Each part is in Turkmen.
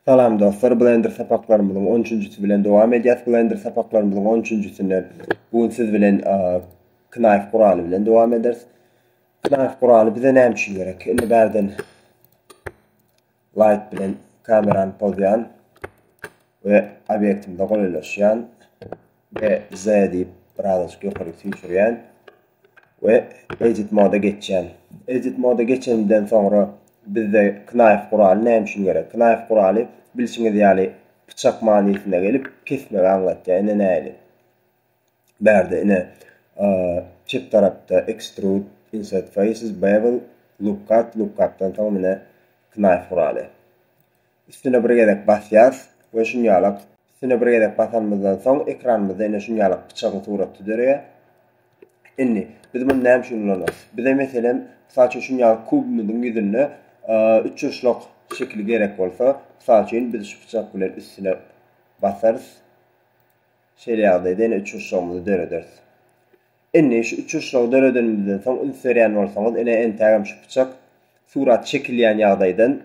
Salam dostlar, Blender sapaklarımızın 13-cüsü bilen devam edýäs. Blender sapaklarımızın 13-cüsüne bugün siz bilen Knife kuraly bilen devam ederiz. Knife kuraly bize näme üçin gerek? Indi bärden light bilen kamerany pozýan we obyektimde goýulaşýan we Z diýip biraz ýokary süýçürýän we edit moda geçýän. Edit moda geçenden sonra bizde Knife kuraly näme üçin gerek? Knife kuraly bilişiňiz ýaly bıçak manysyna gelip kesmegi anlatýar. Ine näli? Bärde ine çep tarapda extrude, insert faces, bevel, look cut'tan soň ine Knife kuraly. Üstüne bir gedek basýas we şuňalak üstüne bir gedek basanmyzdan soň ekranymyzda ine şuňalak bıçagy suratda dörýär. Indi biz bunu näme üçin ulanýar? Bize meselem saçy şuňalak kubumyzyň ýüzüne 3 ýaşlak şekli gerek bolsa, saçyn biz şu bıçak bilen üstüne basarys. Şeýle ýagdaýda ine 3 ýaşlagymyzy dörederiz. Indi şu 3 ýaşlagy döredenimizden soň inserýän bolsaňyz ine entägem şu bıçak surat çekilýän ýagdaýdan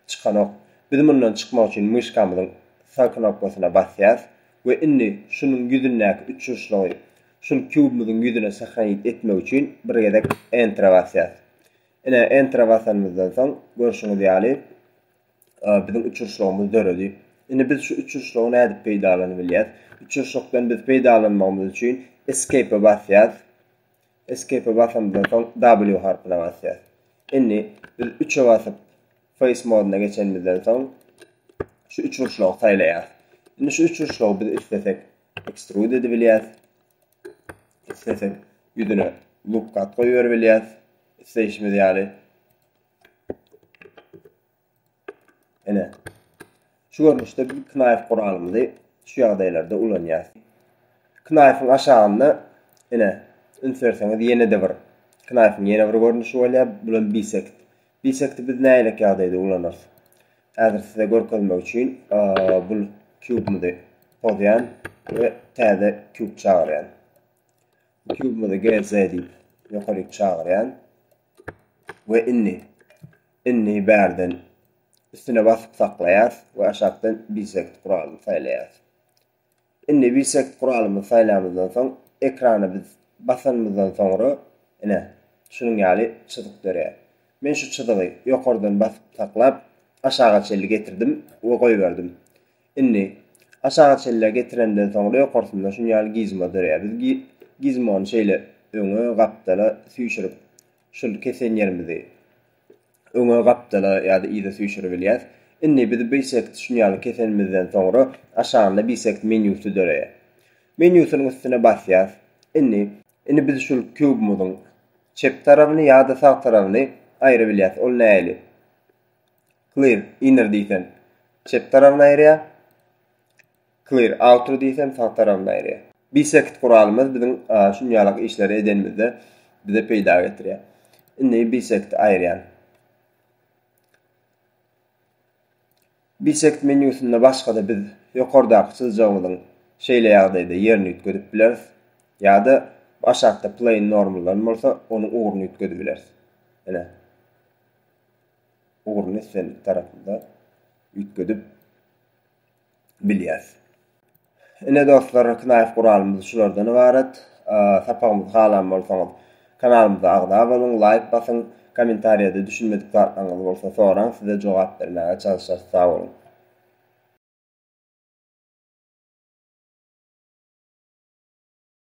çykanok. Biz bundan çykmak üçin myşkamyzyň sağ knopkasyna basýas we indi şunun ýüzündäki 3 ýaşlagy şu kubumyzyň ýüzüne sahranyt etmek üçin bir gedek enter basýas. Ine enter basanmyzdan soň görüşiňiz ýaly bizim 3 ýaşlagymyz döredi. Indi biz şu 3 ýaşlagy näde peýdalany bilýäs. 3 ýaşlagdan biz peýdalanmamyz üçin escape basýas. Escape basanmyzdan soň W harpyna basýas. Indi biz 3'e basyp face moduna geçenimizden soň şu 3 ýaşlagy saýlaýar. Indi şu 3 ýaşlagy biz istesek extrude edebilýäs. İstesek ýüzüne look cut goýup bilýäs. İsteyişimiz ýaly. Ene. Şu görnüşde bir Knife kuralymyzy şu ýagdaýlarda ulanýar. Knife'ın aşağına ene inserseňiz ýene-de bir Knife'ın ýene bir görnüşi bolýar. Bulan bisect. Bisect'i biz näme ýagdaýda ulanýar? Häzir size görkezmek üçin bu kubumyzy pozýan we täze kub çagyrýan. Kubumyzy GZ diýip ýokary çagyrýan. Ve inni bärden üstüne basyp saklaýas we aşagdan bisect kuralyny saýlaýas. Inni bisect kuralyny saýlamyzdan soň ekrana biz basanmyzdan soňra ine şunuň ýaly çyzyk dörýär. Men şu çyzygy ýokardan basyp saklap aşaga çelli getirdim we goýberdim. Inni aşaga çelle getirenden soňra ýokarsynda şunuň ýaly gizmo dörýär. Biz gizmony şeýle öňe gapdala süýşürip şol kesen ýerimizi öňe gapdala ýa-da ýa-da süýşürip bilýäs. Indi biz bisect şuňaly kesenimizden soňra aşagynda bisect menüsü dörýär. Menüsüniň üstüne basýas. Indi biz şol kubumyzyň çep tarabyny ýa-da sağ tarabyny aýyra bilýäs. Ol näli? Clear inner diýsen çep tarabyny aýrýar. Clear outer diýsen sağ tarabyny aýrýar. Bisect kuralymyz bizim şuňaly işleri edenimizde bize peýda getirýär. Indi bisect aýrýan. Bisect menüsinde başga-da biz ýokardaky çyzyjagymyzyň şeýle ýagdaýda ýerini ýetgedip bileris. Ýa-da aşagda plane normalan bolsa onu uğrunu ýetgedip bileris. Ene. Uğrunu sen tarapynda ýetgedip bilýäs. Ine dostlar, Knife kuralymyz şulardan ibaret. Sapagymyz halam bolsaňyz kanalymyza agda bolun, like basın, kommentariýada düşünmedik zatlaryňyz bolsa soraň, size jogap bermäge çalışýar. Sag bolun.